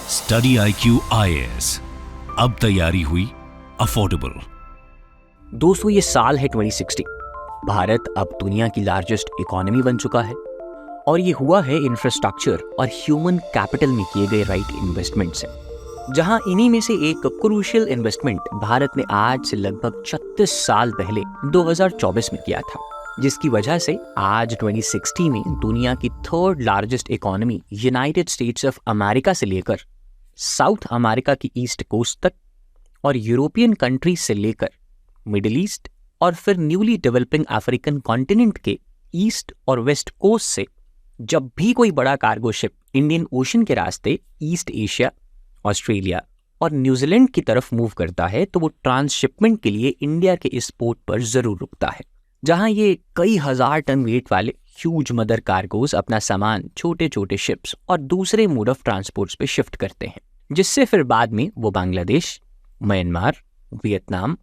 Study IQ IAS, अब तैयारी हुई अफोर्डेबल। दोस्तों, ये साल है 2060। भारत अब दुनिया की लार्जेस्ट इकोनॉमी बन चुका है और ये हुआ है इंफ्रास्ट्रक्चर और ह्यूमन कैपिटल में किए गए राइट इन्वेस्टमेंट से। जहां इन्हीं में से एक क्रूशियल इन्वेस्टमेंट भारत ने आज से लगभग 36 साल पहले 2024 में किया था, जिसकी वजह से आज 2060 में दुनिया की third largest economy United states of America से लेकर साउथ अमेरिका की ईस्ट कोस्ट तक और यूरोपियन कंट्रीज से लेकर मिडिल ईस्ट और फिर न्यूली डेवलपिंग अफ्रीकन कॉन्टिनेंट के ईस्ट और वेस्ट कोस्ट से जब भी कोई बड़ा कार्गो शिप इंडियन ओशन के रास्ते ईस्ट एशिया, ऑस्ट्रेलिया और न्यूजीलैंड की तरफ मूव करता है तो वो ट्रांसशिपमेंट के लिए इंडिया के इस पोर्ट पर जरूर रुकता है, जहां ये कई हजार टन वेट वाले ह्यूज मदर कार्गोज अपना सामान छोटे छोटे शिप्स और दूसरे मोड ऑफ ट्रांसपोर्ट्स पे शिफ्ट करते हैं, जिससे फिर बाद में वो बांग्लादेश, म्यांमार, वियतनाम,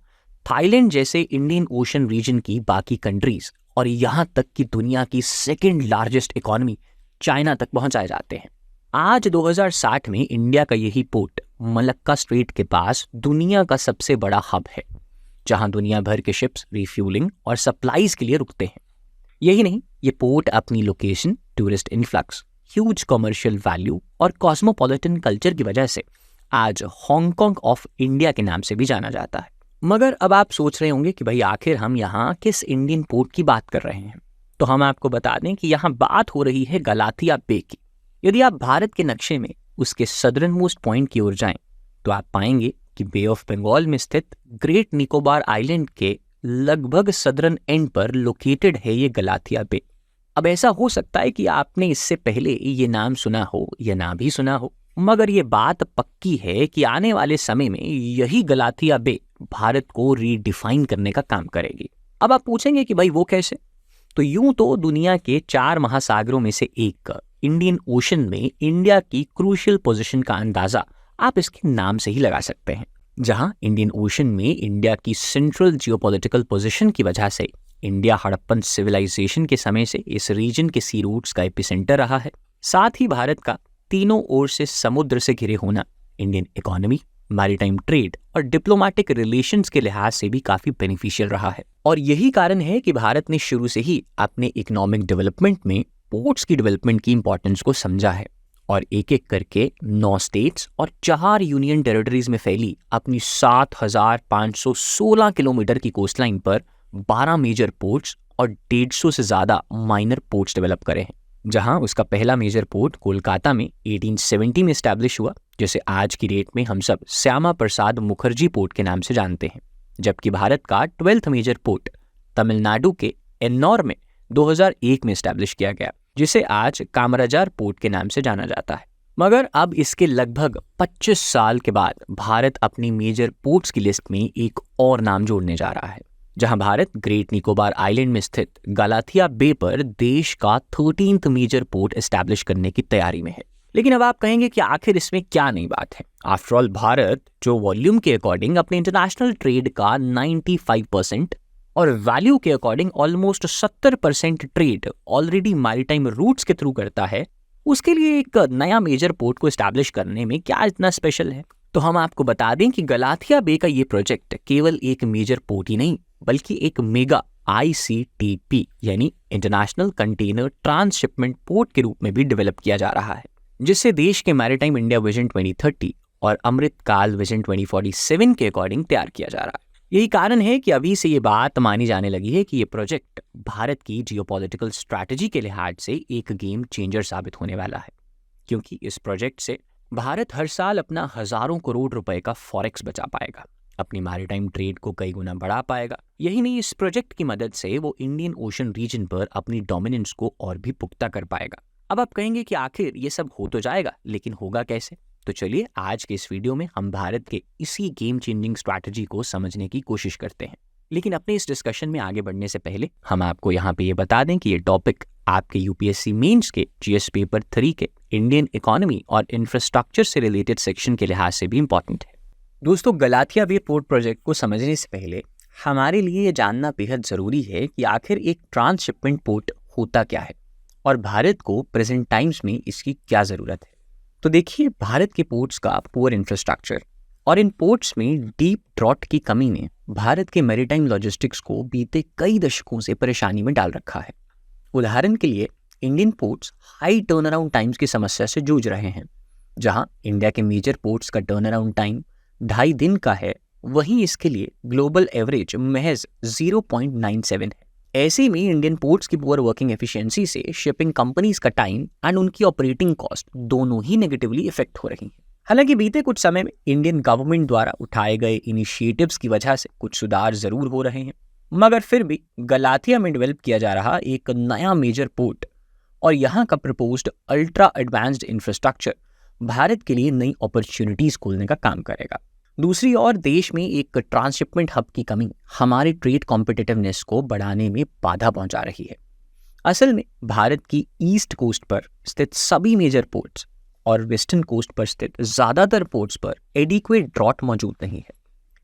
थाईलैंड जैसे इंडियन ओशन रीजन की बाकी कंट्रीज और यहाँ तक कि दुनिया की सेकेंड लार्जेस्ट इकोनॉमी चाइना तक पहुंचाए जाते हैं। आज 2060 में इंडिया का यही पोर्ट मलक्का स्ट्रेट के पास दुनिया का सबसे बड़ा हब है, जहां दुनिया भर के शिप्स रिफ्यूलिंग और सप्लाईज के लिए रुकते हैं। यही नहीं, ये पोर्ट अपनी location, tourist influx, huge commercial value और कॉस्मोपॉलिटन कल्चर की वजह से आज हांगकांग ऑफ इंडिया के नाम से भी जाना जाता है। मगर अब आप सोच रहे होंगे कि भाई आखिर हम यहाँ किस इंडियन पोर्ट की बात कर रहे हैं, तो हम आपको बता दें कि यहाँ बात हो रही है गलाथिया बे की। यदि आप भारत के नक्शे में उसके सदर्न मोस्ट पॉइंट की ओर जाएं तो आप पाएंगे कि बे ऑफ बंगाल में स्थित ग्रेट निकोबार आइलैंड के लगभग सदर्न एंड पर लोकेटेड है ये गलाथिया बे। अब ऐसा हो सकता है कि आपने इससे पहले ये नाम सुना हो या ना भी सुना हो, मगर ये बात पक्की है कि आने वाले समय में यही गलाथिया बे भारत को रीडिफाइन करने का काम करेगी। अब आप पूछेंगे कि भाई वो कैसे? तो यूं तो दुनिया के 4 महासागरों में से एक इंडियन ओशन में इंडिया की क्रूशियल पोजीशन का अंदाजा आप इसके नाम से ही लगा सकते हैं, जहां इंडियन ओशन में इंडिया की सेंट्रल जियोपॉलिटिकल पोजीशन की वजह से इंडिया हड़प्पन सिविलाइजेशन के समय से इस रीजन के सी रूट्स का एपिसेंटर रहा है। साथ ही भारत का तीनों ओर से समुद्र से घिरे होना इंडियन इकोनॉमी, मैरीटाइम ट्रेड और डिप्लोमेटिक रिलेशंस के लिहाज से भी काफी बेनिफिशियल रहा है। और यही कारण है कि भारत ने शुरू से ही अपने इकोनॉमिक डेवलपमेंट में पोर्ट्स की डेवलपमेंट की इंपॉर्टेंस को समझा है और एक एक करके 9 स्टेट्स और 4 यूनियन टेरिटरीज में फैली अपनी 7,516 किलोमीटर की कोस्टलाइन पर 12 मेजर पोर्ट्स और 150 से ज्यादा माइनर पोर्ट्स डेवलप करे हैं। जहां उसका पहला मेजर पोर्ट कोलकाता में 1870 में एस्टैब्लिश हुआ, जिसे आज की डेट में हम सब श्यामा प्रसाद मुखर्जी पोर्ट के नाम से जानते हैं, जबकि भारत का 12th मेजर पोर्ट तमिलनाडु के एन्नौर में 2001 में एस्टैब्लिश किया गया, जिसे आज कामराजार पोर्ट के नाम से जाना जाता है। मगर अब इसके लगभग 25 साल के बाद भारत अपनी मेजर पोर्ट्स की लिस्ट में एक और नाम जोड़ने जा रहा है, जहां भारत ग्रेट निकोबार आइलैंड में स्थित गलाथिया बे पर देश का 13th मेजर पोर्ट एस्टैब्लिश करने की तैयारी में है। लेकिन अब आप कहेंगे कि आखिर इसमें क्या नई बात है? आफ्टर ऑल भारत जो वॉल्यूम के अकॉर्डिंग अपने इंटरनेशनल ट्रेड का 95% और वैल्यू के according almost 70% trade already maritime routes के थ्रू करता है, उसके लिए एक नया मेजर पोर्ट को एस्टैब्लिश करने में क्या इतना स्पेशल है? तो हम आपको बता दें कि गलाथिया बे का ये प्रोजेक्ट केवल एक मेजर पोर्ट ही नहीं, बल्कि एक मेगा ICTP यानी इंटरनेशनल कंटेनर ट्रांसशिपमेंट पोर्ट के रूप में भी डेवलप किया जा रहा है, जिससे देश के मैरीटाइम इंडिया विजन 2030 और अमृत काल विजन 2047 के अकॉर्डिंग तैयार किया जा रहा है। यही कारण है कि अभी से ये बात मानी जाने लगी है कि ये प्रोजेक्ट भारत की जियोपॉलिटिकल स्ट्रैटेजी के लिहाज से एक गेम चेंजर साबित होने वाला है, क्योंकि इस प्रोजेक्ट से भारत हर साल अपना हजारों करोड़ रुपए का फॉरेक्स बचा पाएगा, अपनी मैरीटाइम ट्रेड को कई गुना बढ़ा पाएगा। यही नहीं, इस प्रोजेक्ट की मदद से वो इंडियन ओशन रीजन पर अपनी डोमिनेंस को और भी पुख्ता कर पाएगा। अब आप कहेंगे कि आखिर ये सब हो तो जाएगा, लेकिन होगा कैसे? तो चलिए आज के इस वीडियो में हम भारत के इसी गेम चेंजिंग स्ट्रैटेजी को समझने की कोशिश करते हैं। लेकिन अपने इस डिस्कशन में आगे बढ़ने से पहले हम आपको यहाँ पे ये बता दें कि ये टॉपिक आपके UPSC मेंस के GS पेपर 3 के इंडियन इकोनॉमी और इंफ्रास्ट्रक्चर से रिलेटेड सेक्शन के लिहाज से भी इंपॉर्टेंट है। दोस्तों, गलाथिया बे पोर्ट प्रोजेक्ट को समझने से पहले हमारे लिए ये जानना बेहद ज़रूरी है कि आखिर एक ट्रांसशिपमेंट पोर्ट होता क्या है और भारत को प्रेजेंट टाइम्स में इसकी क्या ज़रूरत है। तो देखिए, भारत के पोर्ट्स का पुअर इंफ्रास्ट्रक्चर और इन पोर्ट्स में डीप ड्रॉट की कमी ने भारत के मैरीटाइम लॉजिस्टिक्स को बीते कई दशकों से परेशानी में डाल रखा है। उदाहरण के लिए Indian ports high turn around times की समस्या से जूझ रहे हैं। जहां इंडिया के मेजर पोर्ट्स का टर्न अराउंड टाइम 2.5 दिन का है, वहीं इसके लिए ग्लोबल एवरेज महज 0.97 है। ऐसे में इंडियन पोर्ट्स की पुअर वर्किंग एफिशिएंसी से शिपिंग कंपनीज का टाइम एंड उनकी ऑपरेटिंग कॉस्ट दोनों ही नेगेटिवली इफेक्ट हो रही हैं। हालांकि बीते कुछ समय में इंडियन गवर्नमेंट द्वारा उठाए गए इनिशिएटिव्स की वजह से कुछ सुधार जरूर हो रहे हैं, मगर फिर भी गलाथिया में डेवलप किया जा रहा एक नया मेजर पोर्ट और यहाँ का proposed ultra advanced infrastructure Bharat के लिए नई अपॉर्चुनिटीज खोलने का काम करेगा। दूसरी ओर देश में एक ट्रांसशिपमेंट हब की कमी हमारे ट्रेड कॉम्पिटिटिवनेस को बढ़ाने में बाधा पहुंचा रही है। असल में भारत की ईस्ट कोस्ट पर स्थित सभी मेजर पोर्ट्स और वेस्टर्न कोस्ट पर स्थित ज़्यादातर पोर्ट्स पर एडिक्वेट ड्रॉट मौजूद नहीं है।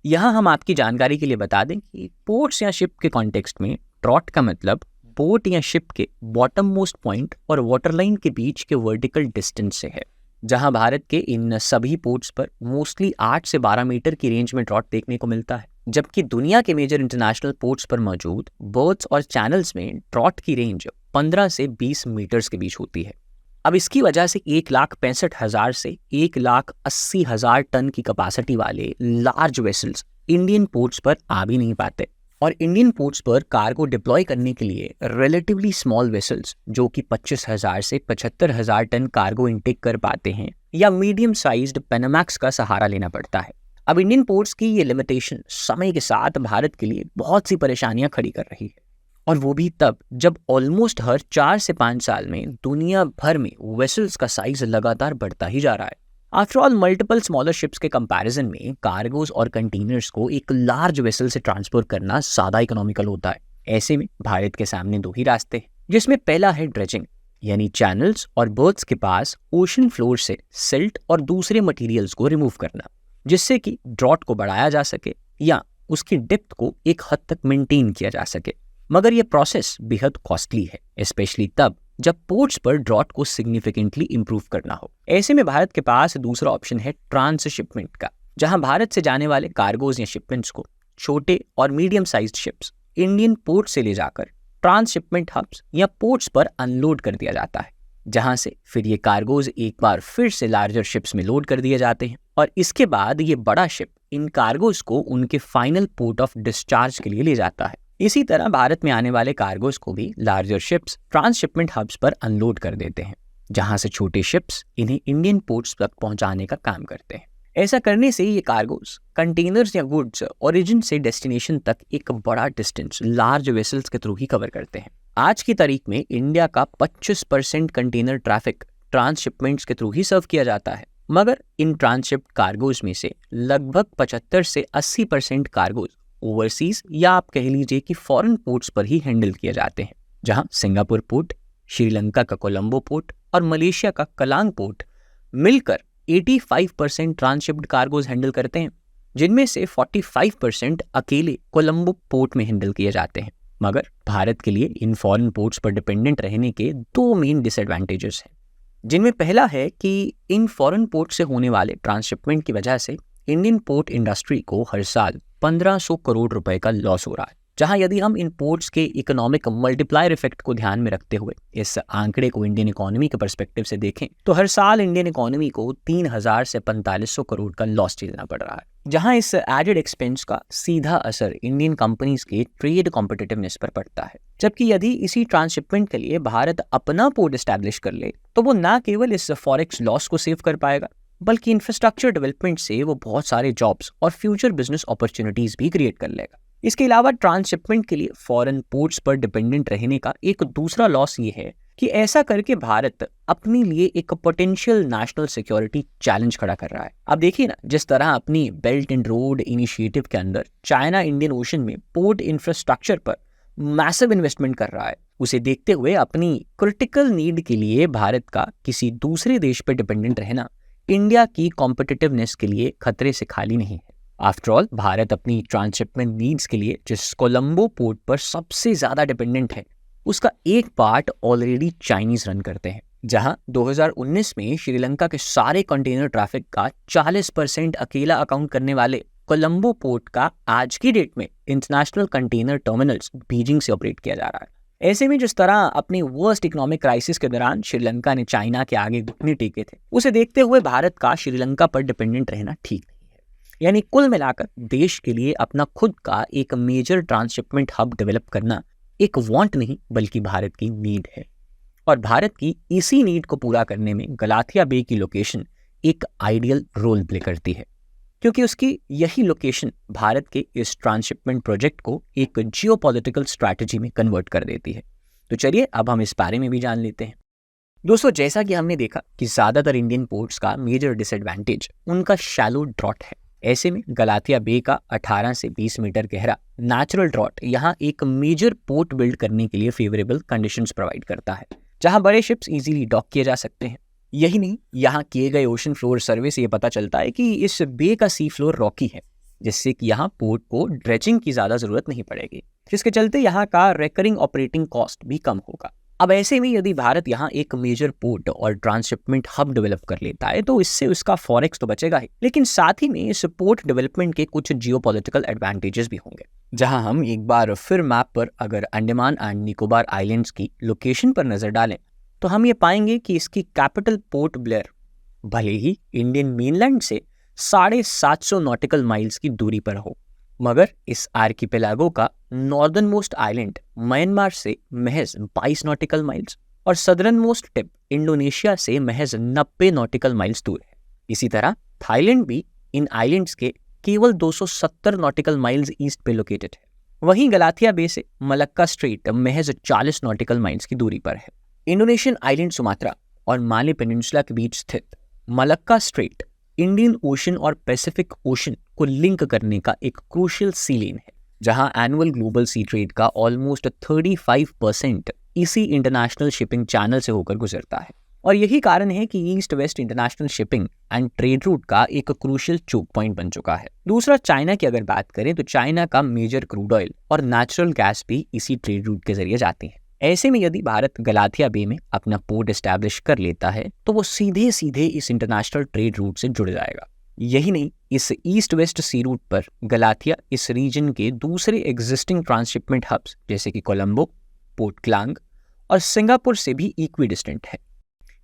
यहाँ हम आपकी जानकारी के लिए बता दें कि पोर्ट्स या शिप के कॉन्टेक्स्ट में ड्रॉट का मतलब पोर्ट या शिप के बॉटम मोस्ट पॉइंट और वाटरलाइन के बीच के वर्टिकल डिस्टेंस से है। जहां भारत के इन सभी पोर्ट्स पर मोस्टली 8 से 12 मीटर की रेंज में ड्रॉट देखने को मिलता है, जबकि दुनिया के मेजर इंटरनेशनल पोर्ट्स पर मौजूद बर्थ्स और चैनल्स में ड्रॉट की रेंज 15 से 20 मीटर्स के बीच होती है। अब इसकी वजह से 1,65,000 से 1,80,000 टन की कैपेसिटी वाले लार्ज वेसल्स इंडियन पोर्ट्स पर आ भी नहीं पाते और इंडियन पोर्ट्स पर कार्गो डिप्लॉय करने के लिए रिलेटिवली स्मॉल वेसल्स जो कि 25,000 से 75,000 टन कार्गो इनटेक कर पाते हैं या मीडियम साइज्ड पेनामैक्स का सहारा लेना पड़ता है। अब इंडियन पोर्ट्स की ये लिमिटेशन समय के साथ भारत के लिए बहुत सी परेशानियां खड़ी कर रही है, और वो भी तब जब ऑलमोस्ट हर 4 से 5 साल में दुनिया भर में वेसल्स का साइज लगातार बढ़ता ही जा रहा है। After all, multiple smaller ships के कंपैरिजन में कार्गोज और कंटेनर्स को एक लार्ज वेसल से ट्रांसफर करना ज़्यादा इकोनॉमिकल होता है। ऐसे में भारत के सामने 2 ही रास्ते हैं, जिसमें पहला है ड्रेजिंग, यानी चैनल्स और बर्थ्स के पास ओशन फ्लोर से सिल्ट और दूसरे मटेरियल्स को रिमूव करना, जिससे कि ड्रॉट को बढ़ाया जा सके या उसकी डेप्थ को एक हद तक मेंटेन किया जा सके। मगर यह प्रोसेस बेहद कॉस्टली है, स्पेशली तब जब पोर्ट्स पर ड्रॉट को सिग्निफिकेंटली इंप्रूव करना हो। ऐसे में भारत के पास दूसरा ऑप्शन है ट्रांसशिपमेंट का, जहां भारत से जाने वाले कार्गोज या शिपमेंट्स को छोटे और medium sized ships Indian port से ले जाकर ट्रांसशिपमेंट हब्स या पोर्ट्स पर अनलोड कर दिया जाता है, जहां से फिर ये कार्गोज एक बार फिर से लार्जर शिप्स में लोड कर दिए जाते हैं और इसके बाद ये बड़ा शिप इन कार्गोज को उनके फाइनल पोर्ट ऑफ डिस्चार्ज के लिए ले जाता है। इसी तरह भारत में आने वाले कार्गोज को भी लार्जर शिप्स ट्रांसशिपमेंट हब्स पर अनलोड कर देते हैं, जहां से छोटे शिप्स इन्हें इंडियन पोर्ट्स तक पहुंचाने का काम करते हैं। ऐसा करने से ये कार्गोज, कंटेनर्स या गुड्स ओरिजिन से डेस्टिनेशन तक एक बड़ा डिस्टेंस लार्ज वेसल्स के थ्रू ही कवर करते हैं। आज की तारीख में इंडिया का 25% कंटेनर ट्रैफिक ट्रांसशिपमेंट्स के थ्रू ही सर्व किया जाता है, मगर इन ट्रांसशिप्ड कार्गोज में से लगभग 75 से 80% कार्गोज ओवरसीज या आप कह लीजिए कि फॉरेन पोर्ट्स पर ही हैंडल किए जाते हैं, जहां सिंगापुर पोर्ट, श्रीलंका का कोलंबो पोर्ट और मलेशिया का कलांग पोर्ट मिलकर 85% ट्रांसशिप्ड कार्गोज हैंडल करते हैं, जिनमें से 45% अकेले कोलंबो पोर्ट में हैंडल किए जाते हैं। मगर भारत के लिए इन फॉरेन पोर्ट्स पर डिपेंडेंट रहने के 2 मेन डिसएडवांटेजेस हैं, जिनमें पहला है कि इन फॉरेन पोर्ट से होने वाले ट्रांसशिपमेंट की वजह से इंडियन पोर्ट इंडस्ट्री को हर साल 1500 करोड़ रुपए का लॉस हो रहा है, जहां यदि हम इन पोर्ट्स के इकोनॉमिक मल्टीप्लायर इफेक्ट को ध्यान में रखते हुए इस आंकड़े को इंडियन इकोनॉमी के पर्सपेक्टिव से देखें तो हर साल इंडियन इकोनॉमी को 3000 से 4500 करोड़ का लॉस झेलना पड़ रहा है, जहां इस एडेड एक्सपेंस का सीधा असर इंडियन कंपनीज के ट्रेड कॉम्पिटिटिवनेस पर पड़ता है। जबकि यदि इसी ट्रांसशिपमेंट के लिए भारत अपना पोर्ट एस्टैब्लिश कर ले तो वो न केवल इस फॉरेक्स लॉस को सेव कर पाएगा, बल्कि इंफ्रास्ट्रक्चर डेवलपमेंट से वो बहुत सारे जॉब्स और फ्यूचर बिजनेस अपॉर्चुनिटीज भी क्रिएट कर लेगा। इसके अलावा ट्रांसशिपमेंट के लिए फॉरेन पोर्ट्स पर डिपेंडेंट रहने का एक दूसरा लॉस ये है कि ऐसा करके भारत अपने लिए एक पोटेंशियल नेशनल सिक्योरिटी चैलेंज खड़ा कर रहा है। अब देखिए ना, जिस तरह अपनी बेल्ट एंड रोड इनिशिएटिव के अंदर चाइना इंडियन ओशन में पोर्ट इंफ्रास्ट्रक्चर पर मैसिव इन्वेस्टमेंट कर रहा है, उसे देखते हुए अपनी क्रिटिकल नीड के लिए भारत का किसी दूसरे देश पर डिपेंडेंट रहना इंडिया की कॉम्पिटिटिवनेस के लिए खतरे से खाली नहीं है। आफ्टर ऑल, भारत अपनी ट्रांसशिपमेंट नीड्स के लिए जिस कोलंबो पोर्ट पर सबसे ज्यादा डिपेंडेंट है, उसका एक पार्ट ऑलरेडी चाइनीज रन करते हैं, जहां 2019 में श्रीलंका के सारे कंटेनर ट्रैफिक का 40% अकेला अकाउंट करने वाले कोलंबो पोर्ट का आज की डेट में इंटरनेशनल कंटेनर टर्मिनल्स बीजिंग से ऑपरेट किया जा रहा है। ऐसे में जिस तरह अपनी वर्स्ट इकोनॉमिक क्राइसिस के दौरान श्रीलंका ने चाइना के आगे घुटने टेके थे, उसे देखते हुए भारत का श्रीलंका पर डिपेंडेंट रहना ठीक नहीं है। यानी कुल मिलाकर देश के लिए अपना खुद का एक मेजर ट्रांसशिपमेंट हब डेवलप करना एक वांट नहीं बल्कि भारत की नीड है। और भारत की इसी नीड को पूरा करने में गलाथिया बे की लोकेशन एक आइडियल रोल प्ले करती है, क्योंकि उसकी यही लोकेशन भारत के इस ट्रांसशिपमेंट प्रोजेक्ट को एक जियोपॉलिटिकल स्ट्रैटेजी में कन्वर्ट कर देती है। तो चलिए अब हम इस बारे में भी जान लेते हैं। दोस्तों, जैसा कि हमने देखा कि ज़्यादातर इंडियन पोर्ट्स का मेजर डिसएडवांटेज उनका शैलो ड्रॉट है। ऐसे में गलाथिया बे का 18 से 20 मीटर गहरा नेचुरल ड्रॉट यहाँ एक मेजर पोर्ट बिल्ड करने के लिए फेवरेबल कंडीशंस प्रोवाइड करता है, जहाँ बड़े शिप्स इजीली डॉक किए जा सकते हैं। यही नहीं, यहाँ किए गए ओशन फ्लोर सर्वे से ये पता चलता है कि इस बे का सी फ्लोर रॉकी है, जिससे कि यहाँ पोर्ट को ड्रेजिंग की ज़्यादा ज़रूरत नहीं पड़ेगी, जिसके चलते यहाँ का रेकरिंग ऑपरेटिंग कॉस्ट भी कम होगा। अब ऐसे में यदि भारत यहाँ एक मेजर पोर्ट और ट्रांसशिपमेंट हब डेवलप कर लेता है तो इससे उसका फॉरेक्स तो बचेगा ही, लेकिन साथ ही में इस पोर्ट डेवलपमेंट के कुछ जियोपॉलिटिकल एडवांटेजेस भी होंगे। जहां हम एक बार फिर मैप पर अगर अंडमान एंड निकोबार आइलैंड्स की लोकेशन पर नजर डालें तो हम ये पाएंगे कि इसकी कैपिटल पोर्ट ब्लेयर भले ही इंडियन मेनलैंड से 750 नॉटिकल माइल्स की दूरी पर हो, मगर इस आर्किपेलागो का नॉर्दर्न मोस्ट आइलैंड म्यांमार से महज 22 नॉटिकल माइल्स और सदर्न मोस्ट टिप इंडोनेशिया से महज 90 नॉटिकल माइल्स दूर है। इसी तरह थाईलैंड भी इन आइलैंड्स के केवल 270 नॉटिकल माइल्स ईस्ट पे लोकेटेड है। वहीं गलाथिया बे से मलक्का स्ट्रेट महज 40 नॉटिकल माइल्स की दूरी पर है। इंडोनेशियन आइलैंड सुमात्रा और माले पेनिनसुला के बीच स्थित मलक्का स्ट्रेट इंडियन ओशन और पैसिफिक ओशन को लिंक करने का एक क्रूशियल सी लेन है, जहां एनुअल ग्लोबल सी ट्रेड का ऑलमोस्ट 35% इसी इंटरनेशनल शिपिंग चैनल से होकर गुजरता है। और यही कारण है कि east west international shipping and trade route का एक क्रूशियल चोक पॉइंट बन चुका है। दूसरा, चाइना की अगर बात करें तो चाइना का मेजर क्रूड ऑयल और नेचुरल गैस भी इसी ट्रेड रूट के जरिए जाती है। ऐसे में यदि भारत गलाथिया बे में अपना पोर्ट एस्टैब्लिश कर लेता है तो वो सीधे सीधे इस इंटरनेशनल ट्रेड रूट से जुड़ जाएगा। यही नहीं, इस ईस्ट वेस्ट सी रूट पर गलाथिया इस रीजन के दूसरे एग्जिस्टिंग ट्रांसशिपमेंट हब्स जैसे कि कोलंबो, पोर्ट क्लांग और सिंगापुर से भी इक्वी डिस्टेंट है।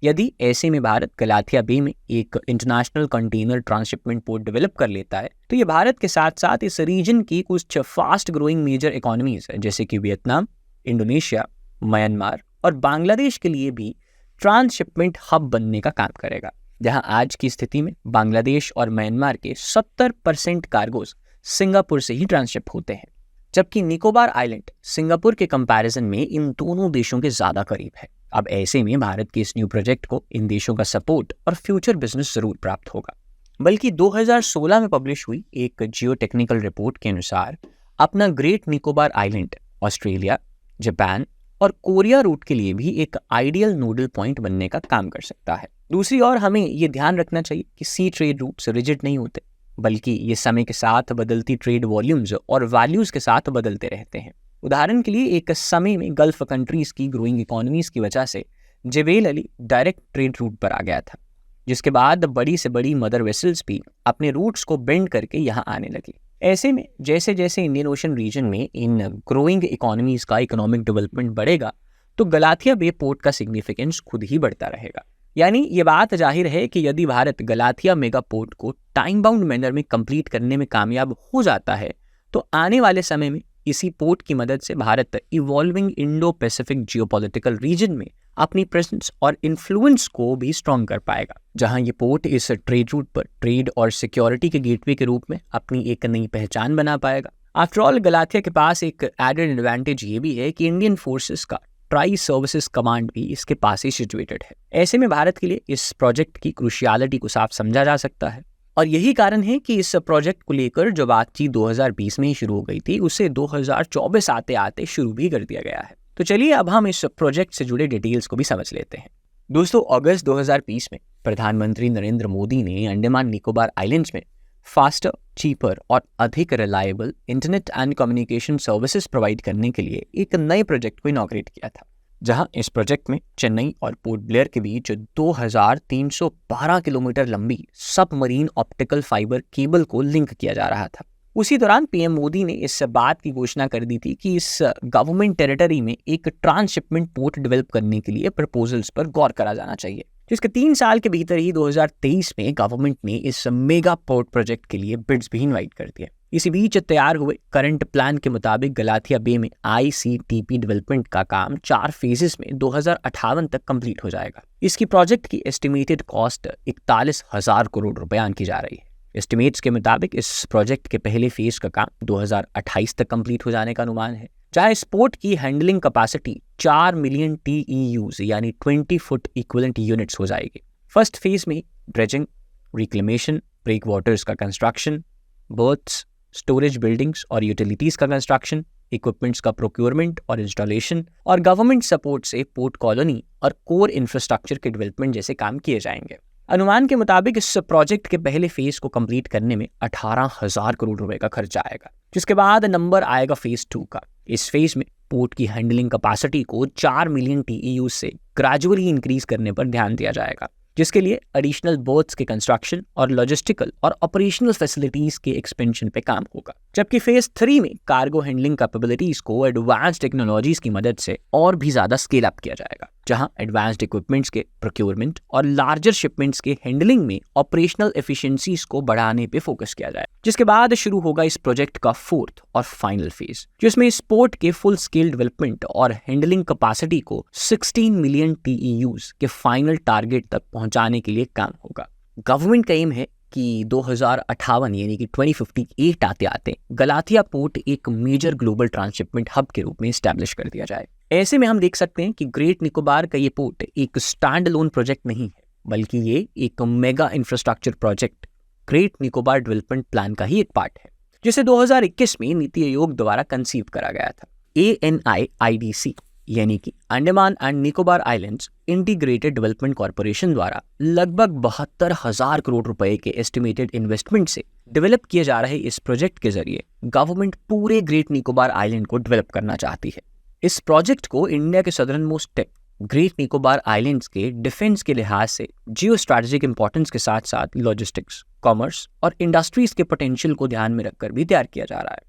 यदि ऐसे में भारत गलाथिया बे में एक international container transshipment port develop कर लेता है तो ये भारत के साथ साथ इस रीजन की कुछ फास्ट ग्रोइंग मेजर इकोनॉमीज जैसे कि वियतनाम, इंडोनेशिया, म्यांमार और बांग्लादेश के लिए भी ट्रांसशिपमेंट हब बनने का काम करेगा, जहां आज की स्थिति में बांग्लादेश और म्यांमार के 70% कार्गोज सिंगापुर से ही ट्रांसशिप होते हैं, जबकि निकोबार आइलैंड सिंगापुर के कंपैरिजन में इन दोनों देशों के ज्यादा करीब है। अब ऐसे में भारत के इस न्यू प्रोजेक्ट को इन देशों का सपोर्ट और फ्यूचर बिजनेस जरूर प्राप्त होगा। बल्कि 2016 में पब्लिश हुई एक जियो टेक्निकल रिपोर्ट के अनुसार अपना great Nicobar island Australia, Japan और कोरिया रूट के लिए भी एक आइडियल नोडल पॉइंट बनने का काम कर सकता है। दूसरी ओर हमें ये ध्यान रखना चाहिए कि सी ट्रेड रूट्स रिजिड नहीं होते, बल्कि ये समय के साथ बदलती ट्रेड वॉल्यूम्स और वैल्यूज के साथ बदलते रहते हैं। उदाहरण के लिए एक समय में गल्फ कंट्रीज की ग्रोइंग इकोनॉमीज की वजह से जेबेल अली डायरेक्ट ट्रेड रूट पर आ गया था, जिसके बाद बड़ी से बड़ी मदर वेसल्स भी अपने रूट्स को बेंड करके यहाँ आने लगी। ऐसे में जैसे जैसे इंडियन ओशन रीजन में इन ग्रोइंग इकोनॉमीज का इकोनॉमिक डेवलपमेंट बढ़ेगा तो गलाथिया बे पोर्ट का सिग्निफिकेंस खुद ही बढ़ता रहेगा। यानी ये बात जाहिर है कि यदि भारत गलाथिया मेगा पोर्ट को टाइम बाउंड मैनर में कंप्लीट करने में कामयाब हो जाता है तो आने वाले समय में इसी पोर्ट की मदद से भारत evolving Indo Pacific geopolitical region में अपनी प्रेजेंस और इन्फ्लुएंस को भी स्ट्रॉन्ग कर पाएगा, जहां ये पोर्ट इस ट्रेड रूट पर ट्रेड और सिक्योरिटी के गेटवे के रूप में अपनी एक नई पहचान बना पाएगा। आफ्टर ऑल गलाथिया के पास एक एडेड एडवांटेज ये भी है कि इंडियन फोर्सेस का ट्राई सर्विसेज कमांड भी इसके पास ही सिचुएटेड है। ऐसे में भारत के लिए इस प्रोजेक्ट की क्रूशियलिटी को साफ समझा जा सकता है और यही कारण है कि इस प्रोजेक्ट को लेकर जो बातचीत 2020 में ही शुरू हो गई थी उसे 2024 आते आते शुरू भी कर दिया गया है। तो चलिए अब हम इस प्रोजेक्ट से जुड़े डिटेल्स को भी समझ लेते हैं। दोस्तों, अगस्त 2020 में प्रधानमंत्री नरेंद्र मोदी ने अंडमान निकोबार आइलैंड्स में फास्टर, चीपर और अधिक reliable internet and communication services provide करने के लिए एक नए प्रोजेक्ट को इनॉग्रेट किया था, जहां इस प्रोजेक्ट में चेन्नई और पोर्ट ब्लेयर के बीच 2312 किलोमीटर लंबी सबमरीन ऑप्टिकल फाइबर केबल को लिंक किया जा रहा था। उसी दौरान पीएम मोदी ने इस बात की घोषणा कर दी थी कि इस गवर्नमेंट टेरिटरी में एक ट्रांसशिपमेंट पोर्ट डेवलप करने के लिए प्रपोजल्स पर गौर करा जाना चाहिए। जिसके 3 साल के भीतर ही 2023 में गवर्नमेंट ने इस मेगा पोर्ट प्रोजेक्ट के लिए बिड्स भी इनवाइट कर दिए। इसी बीच तैयार हुए करंट प्लान के मुताबिक गलाथिया बे में ICTP डेवलपमेंट का काम 4 फेजेस में 2058 तक कंप्लीट हो जाएगा। इसकी प्रोजेक्ट की एस्टिमेटेड कॉस्ट 41,000 करोड़ रुपए आंकी जा रही है। एस्टिमेट्स के मुताबिक इस प्रोजेक्ट के पहले फेज का काम 2028 तक कंप्लीट हो जाने का अनुमान है, जहां इस पोर्ट की हैंडलिंग कैपेसिटी 4 मिलियन TEUs यानी 20 फुट इक्विवेलेंट यूनिट्स हो जाएगी। फर्स्ट फेज में ड्रेजिंग, रिक्लेमेशन, ब्रेक वाटर्स का कंस्ट्रक्शन, बर्थ्स, स्टोरेज बिल्डिंग्स और यूटिलिटीज का कंस्ट्रक्शन, इक्विपमेंट्स का प्रोक्योरमेंट और इंस्टॉलेशन और गवर्नमेंट सपोर्ट से पोर्ट कॉलोनी और कोर इंफ्रास्ट्रक्चर के डेवलपमेंट जैसे काम किए जाएंगे। अनुमान के मुताबिक इस प्रोजेक्ट के पहले फेज को कंप्लीट करने में 18,000 करोड़ रुपए का खर्च आएगा, जिसके बाद नंबर आएगा फेज 2 का। इस फेज में पोर्ट की हैंडलिंग कैपेसिटी को 4 मिलियन TEU से ग्रेजुअली इंक्रीज करने पर ध्यान दिया जाएगा, जिसके लिए एडिशनल बर्थ्स के कंस्ट्रक्शन और लॉजिस्टिकल और ऑपरेशनल फैसिलिटीज के एक्सपेंशन पे काम होगा। जबकि फेज 3 में कार्गो हैंडलिंग कैपेबिलिटीज को एडवांस्ड टेक्नोलॉजीज की मदद से और भी ज्यादा स्केल अप किया जाएगा, जहां एडवांस्ड इक्विपमेंट्स के प्रोक्योरमेंट और लार्जर शिपमेंट्स के हैंडलिंग में ऑपरेशनल एफिशिएंसीज को बढ़ाने पे फोकस किया जाए। जिसके बाद शुरू होगा इस प्रोजेक्ट का 4th और फाइनल फेज, जिसमें इस पोर्ट के फुल स्केल डेवलपमेंट और हैंडलिंग कैपेसिटी को 16 मिलियन TEUs के फाइनल टारगेट तक पहुंचाने के लिए काम होगा। गवर्नमेंट का एम है कि 2058 यानी कि 2058 आते आते गलाथिया पोर्ट एक मेजर ग्लोबल ट्रांसशिपमेंट हब के रूप में एस्टैब्लिश कर दिया जाए। ऐसे में हम देख सकते हैं कि ग्रेट निकोबार का ये पोर्ट एक स्टैंड अलोन प्रोजेक्ट नहीं है, बल्कि ये एक mega infrastructure project great Nicobar development plan का ही एक पार्ट है, जिसे 2021 में नीति आयोग द्वारा कंसीव करा गया था। ANIIDC यानी कि Andaman and Nicobar islands integrated development corporation द्वारा लगभग 72,000 करोड़ रुपए के एस्टिमेटेड इन्वेस्टमेंट से डेवलप किए जा रहे इस प्रोजेक्ट के जरिए गवर्नमेंट पूरे ग्रेट निकोबार आइलैंड को डेवलप करना चाहती है। इस प्रोजेक्ट को इंडिया के southern most tip great Nicobar islands के डिफेंस के लिहाज से जियो स्ट्रैटेजिक इंपॉर्टेंस के साथ साथ लॉजिस्टिक्स, कॉमर्स और इंडस्ट्रीज के पोटेंशियल को ध्यान में रखकर भी तैयार किया जा रहा है।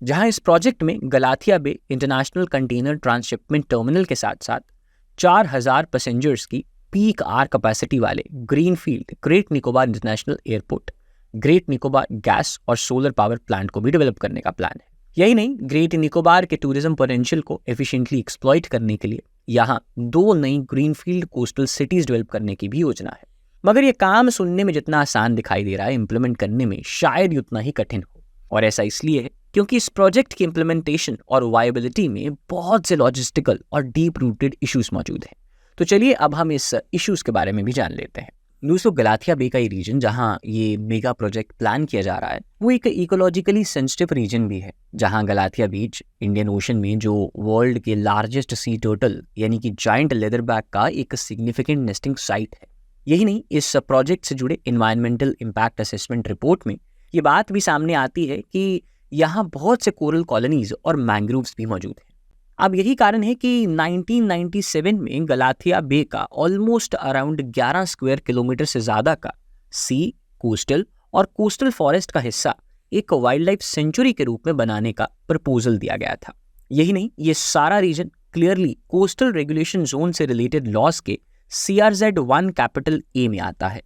जहां इस प्रोजेक्ट में गलाथिया बे इंटरनेशनल कंटेनर ट्रांसशिपमेंट टर्मिनल के साथ साथ 4,000 पैसेंजर्स की पीक आवर कैपेसिटी वाले greenfield great Nicobar international airport, great Nicobar gas और सोलर पावर प्लांट को भी डेवलप करने का प्लान है। यही नहीं, ग्रेट निकोबार के टूरिज्म पोटेंशियल को एफिशिएंटली एक्सप्लॉइट करने के लिए यहाँ 2 नई ग्रीनफील्ड कोस्टल सिटीज डेवलप करने की भी योजना है। मगर ये काम सुनने में जितना आसान दिखाई दे रहा है, इम्प्लीमेंट करने में शायद उतना ही कठिन हो। और ऐसा इसलिए है क्योंकि इस प्रोजेक्ट की इम्प्लीमेंटेशन और वायबिलिटी में बहुत से लॉजिस्टिकल और डीप रूटेड इश्यूज मौजूद हैं। तो चलिए अब हम इस इश्यूज के बारे में भी जान लेते हैं। दोस्तों, गलाथिया बे का ये रीजन जहां ये मेगा प्रोजेक्ट प्लान किया जा रहा है, वो एक इकोलॉजिकली सेंसिटिव रीजन भी है, जहां गलाथिया बीच इंडियन ओशन में जो वर्ल्ड के लार्जेस्ट सी टर्टल यानी कि जायंट लेदरबैक का एक सिग्निफिकेंट नेस्टिंग साइट है। यही नहीं, इस प्रोजेक्ट से जुड़े एनवायरमेंटल इम्पैक्ट असेसमेंट रिपोर्ट में ये बात भी सामने आती है कि यहाँ बहुत से कोरल कॉलोनीज और मैंग्रोव्स भी मौजूद हैं। अब यही कारण है कि 1997 में गलाथिया बे का ऑलमोस्ट अराउंड 11 स्क्वायर किलोमीटर से ज़्यादा का सी, कोस्टल और कोस्टल फॉरेस्ट का हिस्सा एक वाइल्ड लाइफ सेंचुरी के रूप में बनाने का प्रपोजल दिया गया था। यही नहीं, ये सारा region clearly coastal regulation zone से रिलेटेड लॉस के CRZ1 कैपिटल A में आता है।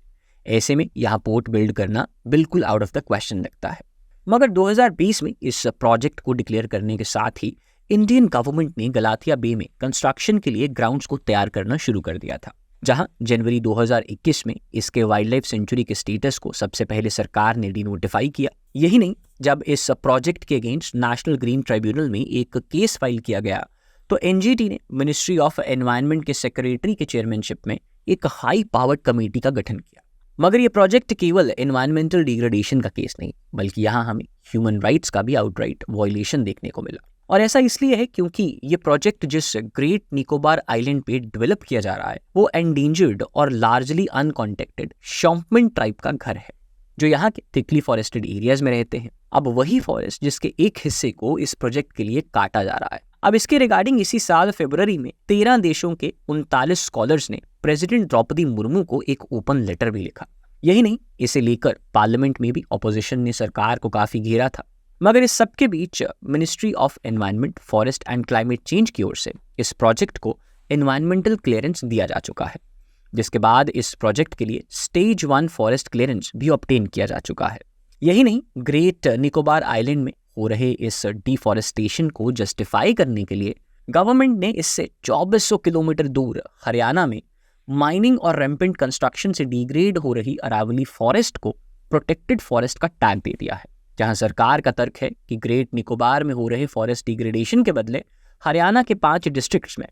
ऐसे में यहाँ पोर्ट बिल्ड करना बिल्कुल आउट ऑफ द क्वेश्चन लगता है। मगर 2020 में इस प्रोजेक्ट को डिक्लेयर करने के साथ ही इंडियन गवर्नमेंट ने गलाथिया बे में कंस्ट्रक्शन के लिए ग्राउंड्स को तैयार करना शुरू कर दिया था, जहां जनवरी 2021 में इसके वाइल्ड लाइफ सेंचुरी के स्टेटस को सबसे पहले सरकार ने डिनोटिफाई किया। यही नहीं, जब इस प्रोजेक्ट के अगेंस्ट नेशनल ग्रीन ट्राइब्यूनल में एक केस फाइल किया गया तो NGT ने मिनिस्ट्री ऑफ एनवायरनमेंट के सेक्रेटरी के चेयरमैनशिप में एक हाई पावर्ड कमेटी का गठन किया। मगर ये प्रोजेक्ट केवल एनवायरमेंटल डिग्रेडेशन का केस नहीं, बल्कि यहाँ हमें ह्यूमन राइट्स का भी आउटराइट वॉयलेशन देखने को मिला। और ऐसा इसलिए है क्योंकि ये प्रोजेक्ट जिस ग्रेट निकोबार आइलैंड पे डेवलप किया जा रहा है वो एंडेंजर्ड और लार्जली अनकॉन्टेक्टेड शॉम्पमैन ट्राइब का घर है, जो यहाँ के थिकली फॉरेस्टेड एरियाज में रहते हैं। अब वही फॉरेस्ट जिसके एक हिस्से को इस प्रोजेक्ट के लिए काटा जा रहा है, अब इसके रिगार्डिंग इसी साल फरवरी में 13 देशों के 39 स्कॉलर्स ने प्रेसिडेंट द्रौपदी मुर्मू को एक ओपन लेटर भी लिखा। यही नहीं, इसे लेकर पार्लियामेंट में भी ऑपोजिशन ने सरकार को काफी घेरा था। मगर इस सबके बीच ministry of environment, forest and climate change की ओर से इस प्रोजेक्ट को एनवायरमेंटल क्लियरेंस दिया जा चुका है, जिसके बाद इस प्रोजेक्ट के लिए स्टेज 1 फॉरेस्ट क्लियरेंस भी ऑब्टेन किया जा चुका है। यही नहीं, ग्रेट निकोबार आइलैंड में हो रहे इस डिफॉरेस्टेशन को जस्टिफाई करने के लिए गवर्नमेंट ने इससे 2400 किलोमीटर दूर हरियाणा में माइनिंग और रैम्पेंट कंस्ट्रक्शन से डिग्रेड हो रही अरावली फॉरेस्ट को प्रोटेक्टेड फॉरेस्ट का टैग दे दिया है। जहां सरकार का तर्क है कि ग्रेट निकोबार में हो रहे फॉरेस्ट डिग्रेडेशन के बदले हरियाणा के 5 डिस्ट्रिक्ट्स में,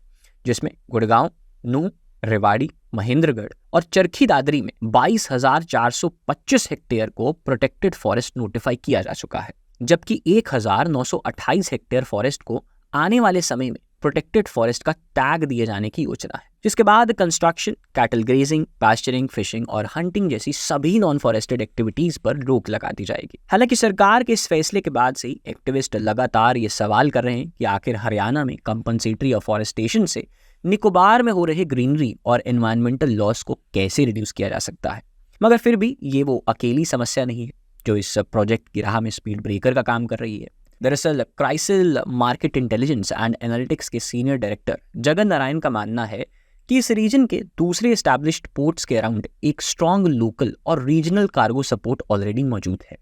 जिसमें गुड़गांव, नूंह, रेवाड़ी, महेंद्रगढ़ और चरखी दादरी में 22,425 हेक्टेयर को प्रोटेक्टेड फॉरेस्ट नोटिफाई किया जा चुका है, जबकि 1,928 हेक्टेयर फॉरेस्ट को आने वाले समय में प्रोटेक्टेड फॉरेस्ट का टैग दिए जाने की योजना है, जिसके बाद कंस्ट्रक्शन, कैटल ग्रेजिंग, पास्चरिंग, फिशिंग और हंटिंग जैसी सभी नॉन फॉरेस्टेड एक्टिविटीज पर रोक लगा दी जाएगी। हालांकि सरकार के इस फैसले के बाद से ही एक्टिविस्ट लगातार ये सवाल कर रहे हैं कि आखिर हरियाणा में कंपनसेटरी अफॉरेस्टेशन से निकोबार में हो रहे ग्रीनरी और एनवायरमेंटल लॉस को कैसे रिड्यूस किया जा सकता है। मगर फिर भी ये वो अकेली समस्या नहीं है जो इस प्रोजेक्ट की राह में स्पीड ब्रेकर का काम कर रही है। दरअसल CRISIL market intelligence and analytics के सीनियर डायरेक्टर जगन नारायण का मानना है कि इस रीजन के दूसरे एस्टैब्लिश्ड पोर्ट्स के अराउंड एक स्ट्रॉन्ग लोकल और रीजनल कार्गो सपोर्ट ऑलरेडी मौजूद है,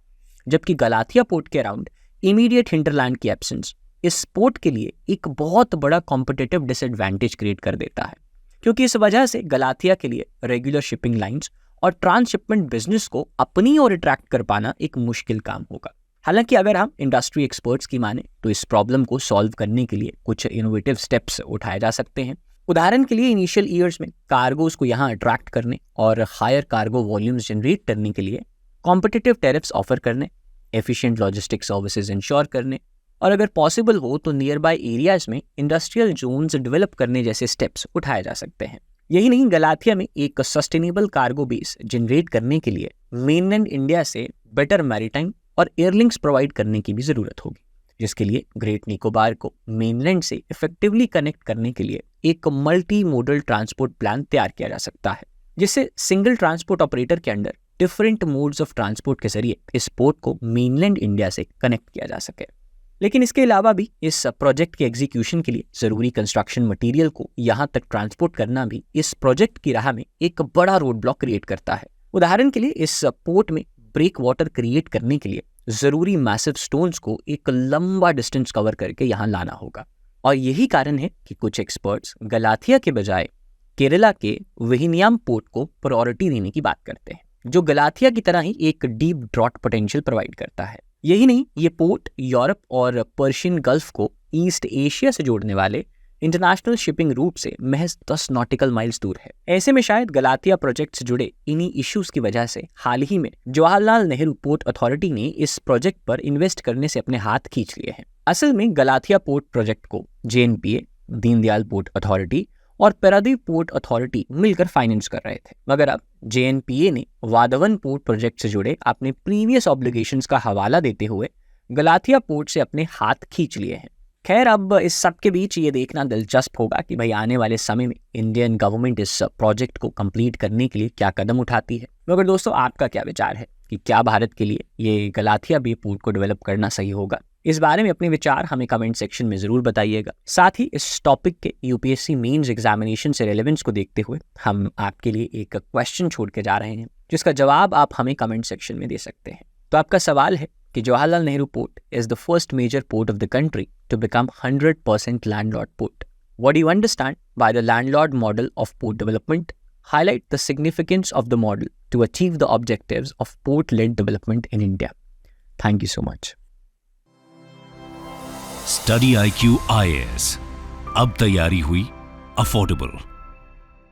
जबकि गलाथिया पोर्ट के अराउंड इमीडिएट हिंटरलैंड की एब्सेंस इस पोर्ट के लिए एक बहुत बड़ा कॉम्पिटिटिव डिसएडवांटेज क्रिएट कर देता है, क्योंकि इस वजह से गलाथिया के लिए रेगुलर शिपिंग लाइंस और ट्रांसशिपमेंट बिजनेस को अपनी ओर अट्रैक्ट कर पाना एक मुश्किल काम होगा। हालांकि अगर हम इंडस्ट्री एक्सपर्ट्स की माने तो इस प्रॉब्लम को सॉल्व करने के लिए कुछ इनोवेटिव स्टेप्स उठाए जा सकते हैं। उदाहरण के लिए इनिशियल ईयर्स में कार्गोज को यहाँ अट्रैक्ट करने और हायर कार्गो वॉल्यूम्स जनरेट करने के लिए कॉम्पिटिटिव टैरिफ्स ऑफर करने, एफिशिएंट लॉजिस्टिक सर्विसेज इंश्योर करने और अगर पॉसिबल हो तो नियर बाय एरियाज में इंडस्ट्रियल जोन्स डेवलप करने जैसे स्टेप्स उठाए जा सकते हैं। यही नहीं, गलाथिया में एक सस्टेनेबल कार्गो बेस जनरेट करने के लिए मेनलैंड इंडिया से बेटर मैरीटाइम और एयरलिंक्स प्रोवाइड करने की भी जरूरत होगी, जिसके लिए ग्रेट निकोबार को मेनलैंड से इफेक्टिवली कनेक्ट करने के लिए एक मल्टी मोडल ट्रांसपोर्ट प्लान तैयार किया जा सकता है, जिससे सिंगल ट्रांसपोर्ट ऑपरेटर के under different modes of transport के जरिए इस पोर्ट को मेनलैंड इंडिया से कनेक्ट किया जा सके। लेकिन इसके अलावा भी इस प्रोजेक्ट के एग्जीक्यूशन के लिए जरूरी कंस्ट्रक्शन मटेरियल को यहाँ तक ट्रांसपोर्ट करना भी इस प्रोजेक्ट की राह में एक बड़ा रोड ब्लॉक क्रिएट करता है। उदाहरण के लिए इस पोर्ट में ब्रेक वाटर क्रिएट करने के लिए जरूरी मैसिव स्टोन्स को एक लंबा डिस्टेंस कवर करके यहाँ लाना होगा, और यही कारण है कि कुछ एक्सपर्ट्स गलाथिया के बजाय केरला के विहिनियाम पोर्ट को प्रायोरिटी देने की बात करते हैं, जो गलाथिया की तरह ही एक डीप ड्रॉट पोटेंशियल प्रोवाइड करता है। यही नहीं, ये पोर्ट यूरोप और पर्शियन गल्फ को ईस्ट एशिया से जोड़ने वाले इंटरनेशनल शिपिंग रूट से महज 10 नॉटिकल माइल्स दूर है। ऐसे में शायद गलाथिया प्रोजेक्ट से जुड़े इन्हीं इश्यूज की वजह से हाल ही में जवाहरलाल नेहरू पोर्ट अथॉरिटी ने इस प्रोजेक्ट पर इन्वेस्ट करने से अपने हाथ खींच लिए हैं। असल में गलाथिया पोर्ट प्रोजेक्ट को JNPA, दीनदयाल पोर्ट अथॉरिटी और पारादीप पोर्ट अथॉरिटी मिलकर फाइनेंस कर रहे थे, मगर अब JNPA ने वाधवन पोर्ट प्रोजेक्ट से जुड़े अपने प्रीवियस ऑब्लिगेशंस का हवाला देते हुए गलाथिया पोर्ट से अपने हाथ खींच लिए हैं। खैर, अब इस सब के बीच ये देखना दिलचस्प होगा कि भाई आने वाले समय में इंडियन गवर्नमेंट इस प्रोजेक्ट को कंप्लीट करने के लिए क्या कदम उठाती है। मगर दोस्तों, आपका क्या विचार है कि क्या भारत के लिए ये गलाथिया बे पोर्ट को डेवलप करना सही होगा? इस बारे में अपने विचार हमें कमेंट सेक्शन में जरूर बताइएगा। साथ ही इस टॉपिक के UPSC मेंस एग्जामिनेशन से रेलेवेंस को देखते हुए हम आपके लिए एक क्वेश्चन छोड़ के जा रहे हैं, जिसका जवाब आप हमें कमेंट सेक्शन में दे सकते हैं। तो आपका सवाल है कि Jawaharlal Nehru port is the first major port of the country to become 100% landlord port. What do you understand by the landlord model of port development? Highlight the significance of the model to achieve the objectives of port-led development in India. Thank you so much. Study IQ IAS, अब तैयारी हुई affordable.